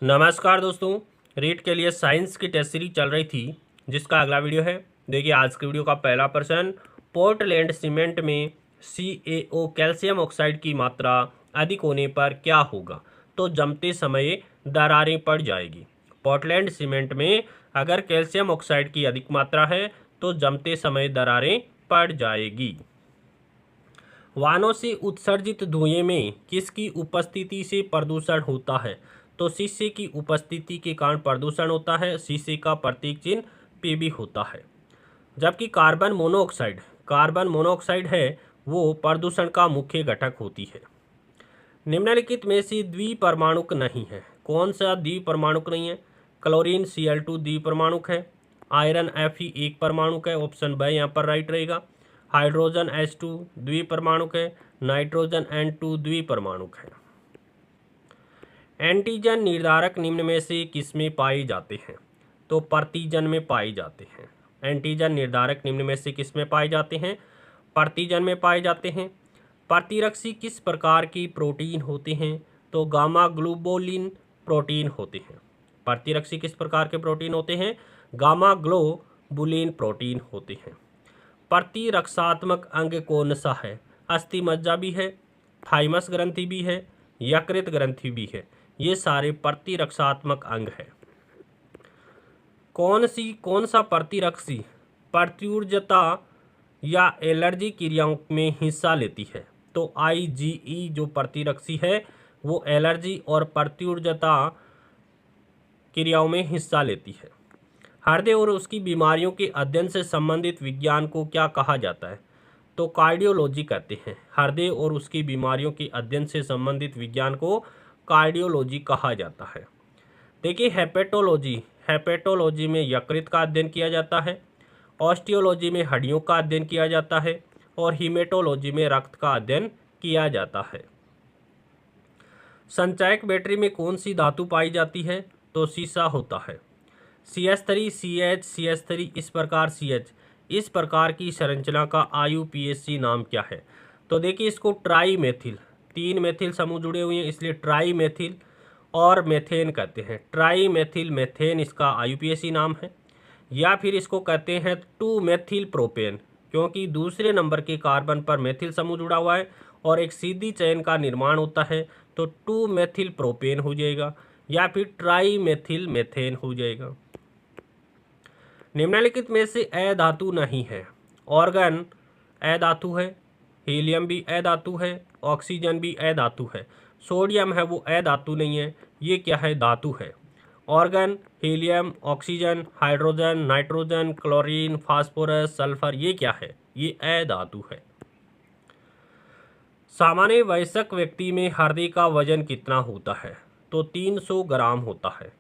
नमस्कार दोस्तों। रीट के लिए साइंस की टेस्ट सीरीज चल रही थी जिसका अगला वीडियो है। देखिए आज के वीडियो का पहला प्रश्न, पोर्टलैंड सीमेंट में CaO कैल्शियम ऑक्साइड की मात्रा अधिक होने पर क्या होगा? तो जमते समय दरारें पड़ जाएगी। पोर्टलैंड सीमेंट में अगर कैल्शियम ऑक्साइड की अधिक मात्रा है तो जमते समय दरारें पड़ जाएगी। वाहनों से उत्सर्जित धुएं में किसकी उपस्थिति से प्रदूषण होता है? तो शीशे की उपस्थिति के कारण प्रदूषण होता है। शीशे का प्रतीक चिन्ह Pb होता है। जबकि कार्बन मोनोऑक्साइड है वो प्रदूषण का मुख्य घटक होती है। निम्नलिखित में से द्विपरमाणुक नहीं है। कौन सा द्विपरमाणुक नहीं है? क्लोरीन Cl2 द्विपरमाणुक है। आयरन Fe एक परमाणुक है। ऑप्शन ब यहाँ पर राइट रहेगा। हाइड्रोजन H2 द्विपरमाणुक है। नाइट्रोजन N2 द्विपरमाणुक है। एंटीजन निर्धारक निम्न में से किसमें पाए जाते हैं? तो प्रतिजन में पाए जाते हैं। एंटीजन निर्धारक निम्न में से किसमें पाए जाते हैं? प्रतिजन में पाए जाते हैं। प्रतिरक्षी किस प्रकार की प्रोटीन होते हैं? तो गामा ग्लोबुलिन प्रोटीन होते हैं। प्रतिरक्षी किस प्रकार के प्रोटीन होते हैं? गामा ग्लोबुलिन प्रोटीन होते हैं। प्रतिरक्षात्मक अंग कौन सा है? अस्थिमज्जा भी है, थाइमस ग्रंथि भी है, यकृत ग्रंथि भी है। ये सारे प्रतिरक्षात्मक अंग है। कौन सा प्रतिरक्षी प्रत्युर्जता या एलर्जी क्रियाओं में हिस्सा लेती है? तो IgE जो प्रतिरक्षी है वो एलर्जी और प्रत्युर्जता क्रियाओं में हिस्सा लेती है। हृदय और उसकी बीमारियों के अध्ययन से संबंधित विज्ञान को क्या कहा जाता है? तो कार्डियोलॉजी कहते हैं। हृदय और उसकी बीमारियों के अध्ययन से संबंधित विज्ञान को कार्डियोलॉजी कहा जाता है। देखिए हेपेटोलॉजी में यकृत का अध्ययन किया जाता है। ऑस्टियोलॉजी में हड्डियों का अध्ययन किया जाता है और हीमेटोलॉजी में रक्त का अध्ययन किया जाता है। संचयक बैटरी में कौन सी धातु पाई जाती है? तो सीसा होता है। CH3 CH CH3 इस प्रकार की संरचना का IUPAC नाम क्या है? तो देखिए इसको ट्राई मेथिल, 3 मेथिल समूह जुड़े हुए हैं इसलिए ट्राई मेथिल और मेथेन कहते हैं। ट्राई मेथिल मेथेन इसका IUPAC नाम है। या फिर इसको कहते हैं 2 मेथिल प्रोपेन, क्योंकि दूसरे नंबर के कार्बन पर मेथिल समूह जुड़ा हुआ है और एक सीधी चयन का निर्माण होता है तो 2 मेथिल प्रोपेन हो जाएगा या फिर ट्राई मेथिल मेथेन हो जाएगा। निम्नलिखित में से अधातु नहीं है। ऑर्गन अधातु है, हीलियम भी अधातु है, ऑक्सीजन भी अधातु है। सोडियम है वो अधातु नहीं है, ये क्या है? धातु है। Organ, helium, oxygen, hydrogen, nitrogen, chlorine, phosphorus, sulphur, ये क्या है? ये अधातु है। सामान्य वयस्क व्यक्ति में हृदय का वजन कितना होता है? तो 300 ग्राम होता है।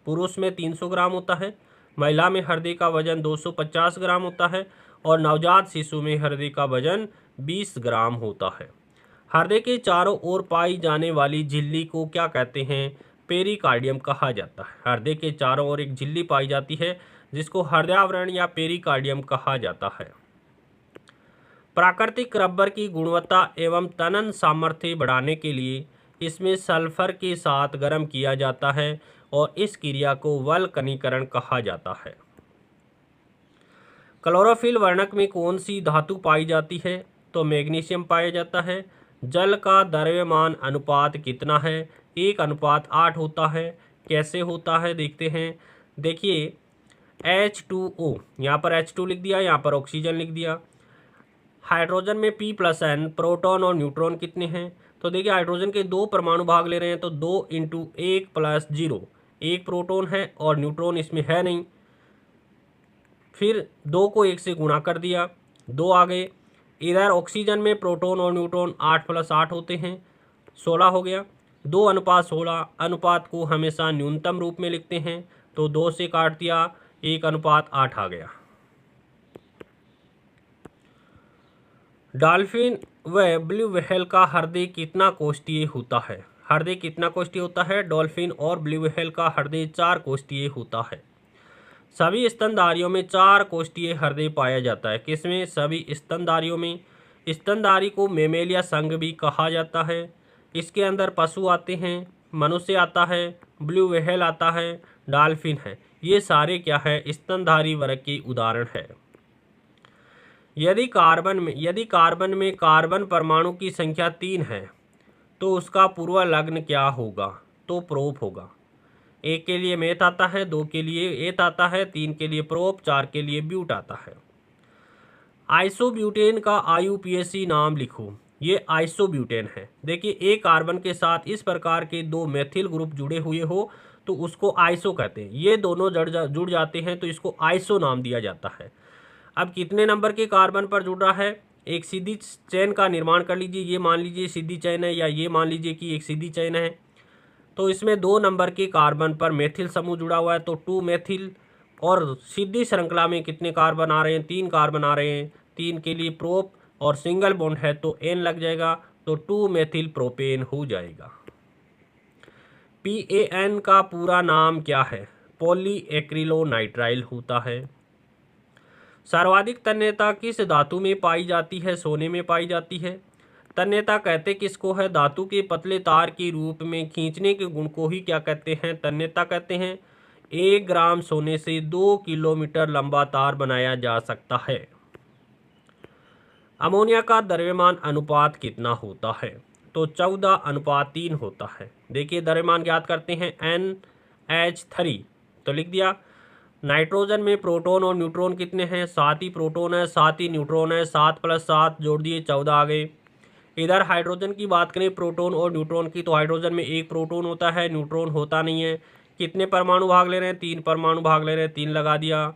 पुरुष में 300 ग्राम होता है, महिला में हृदय का वजन 250 ग्राम होता है और नवजात शिशु में हृदय का वजन 20 ग्राम होता है। हृदय के चारों ओर पाई जाने वाली झिल्ली को क्या कहते हैं? पेरिकार्डियम कहा जाता है। हृदय के चारों ओर एक झिल्ली पाई जाती है जिसको हृदयावरण या पेरिकार्डियम कहा जाता है। प्राकृतिक रबर की गुणवत्ता एवं तनन सामर्थ्य बढ़ाने के लिए इसमें सल्फर के साथ गर्म किया जाता है और इस क्रिया को वल्कनीकरण कहा जाता है। क्लोरोफिल वर्णक में कौन सी धातु पाई जाती है? तो मैग्नीशियम पाया जाता है। जल का द्रव्यमान अनुपात कितना है? 1:8 होता है। कैसे होता है देखते हैं। देखिए H2O, यहाँ पर H2 लिख दिया, यहाँ पर ऑक्सीजन लिख दिया। हाइड्रोजन में P+N, प्रोटॉन और न्यूट्रॉन कितने हैं? तो देखिए हाइड्रोजन के 2 परमाणु भाग ले रहे हैं तो 2 × 1 + 0, 1 प्रोटॉन है और न्यूट्रॉन इसमें है नहीं। फिर 2 को 1 से गुणा कर दिया, 2 आ गए। इधर ऑक्सीजन में प्रोटॉन और न्यूट्रॉन 8 + 8 होते हैं, 16 हो गया। 2:16 अनुपात को हमेशा न्यूनतम रूप में लिखते हैं तो 2 से काट दिया, 1:8 आ गया। डॉल्फिन व ब्लू व्हेल का हृदय कितना कोष्ठीय होता है? हृदय कितना कोष्ठीय होता है? डॉल्फिन और ब्लू व्हेल का हृदय 4 कोष्ठीय होता है। सभी स्तनधारियों में 4 कोष्ठीय हृदय पाया जाता है। किसमें? सभी स्तनधारियों में। स्तनधारी को मेमेलिया संघ भी कहा जाता है। इसके अंदर पशु आते हैं, मनुष्य आता है, ब्लू व्हेल आता है, डॉल्फिन है। ये सारे क्या है, स्तनधारी वर्ग के उदाहरण है। यदि कार्बन में कार्बन परमाणु की संख्या 3 है तो उसका पूर्व लग्न क्या होगा, तो प्रोप होगा। 1 के लिए मेथ आता है, 2 के लिए एथ आता है, 3 के लिए प्रोप, 4 के लिए ब्यूट आता है। आइसोब्यूटेन का IUPAC नाम लिखो। ये आइसोब्यूटेन है। देखिए, एक कार्बन के साथ इस प्रकार के 2 मेथिल ग्रुप जुड़े हुए हो तो उसको आइसो कहते हैं। ये दोनों जुड़ जाते हैं तो इसको आइसो नाम दिया जाता है। अब कितने नंबर के कार्बन पर जुड़ रहा है, एक सीधी चेन का निर्माण कर लीजिए। ये मान लीजिए सीधी चेन है, या ये मान लीजिए कि एक सीधी चेन है। तो इसमें 2 नंबर के कार्बन पर मेथिल समूह जुड़ा हुआ है तो 2 मेथिल। और सीधी श्रृंखला में कितने कार्बन आ रहे हैं, 3 कार्बन आ रहे हैं। 3 के लिए प्रोप और सिंगल बॉन्ड है तो N लग जाएगा, तो 2 मेथिल प्रोपेन हो जाएगा। PAN का पूरा नाम क्या है, पॉलीएक्रिलोनाइट्राइल होता है। सर्वाधिक तन्यता किस धातु में पाई जाती है, सोने में पाई जाती है। तन्यता कहते किसको है, धातु के पतले तार के रूप में खींचने के गुण को ही क्या कहते हैं, तन्यता कहते हैं। 1 ग्राम सोने से 2 किलोमीटर लंबा तार बनाया जा सकता है। अमोनिया का द्रव्यमान अनुपात कितना होता है, तो 14:3 होता है। देखिए, द्रव्यमान ज्ञात करते हैं NH3, तो लिख दिया। नाइट्रोजन में प्रोटॉन और न्यूट्रॉन कितने हैं, 7 ही प्रोटॉन है, 7 ही न्यूट्रॉन है। 7 + 7 जोड़ दिए 14 आ गए। इधर हाइड्रोजन की बात करें, प्रोटॉन और न्यूट्रॉन की, तो हाइड्रोजन में 1 प्रोटॉन होता है, न्यूट्रॉन होता नहीं है। कितने परमाणु भाग ले रहे हैं, 3 परमाणु भाग ले रहे हैं, 3 लगा दिया।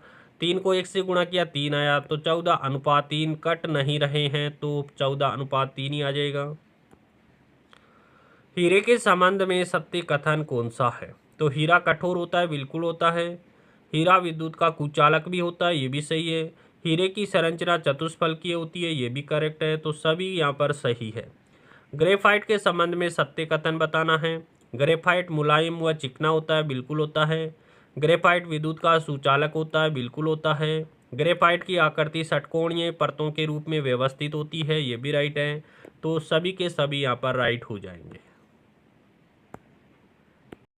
3 को 1 से गुणा किया, 3 आया, तो 14:3 कट नहीं रहे हैं तो 14:3 ही आ जाएगा। हीरे के संबंध में सत्य कथन कौन सा है, तो हीरा कठोर होता है, बिल्कुल होता है। हीरा विद्युत का कुचालक भी होता है, ये भी सही है। हीरे की संरचना चतुष्फलकीय होती है, ये भी करेक्ट है, तो सभी यहाँ पर सही है। ग्रेफाइट के संबंध में सत्य कथन बताना है। ग्रेफाइट मुलायम व चिकना होता है, बिल्कुल होता है। ग्रेफाइट विद्युत का सुचालक होता है, बिल्कुल होता है। ग्रेफाइट की आकृति षटकोणीय परतों के रूप में व्यवस्थित होती है, ये भी राइट है। तो सभी के सभी यहाँ पर राइट हो जाएंगे।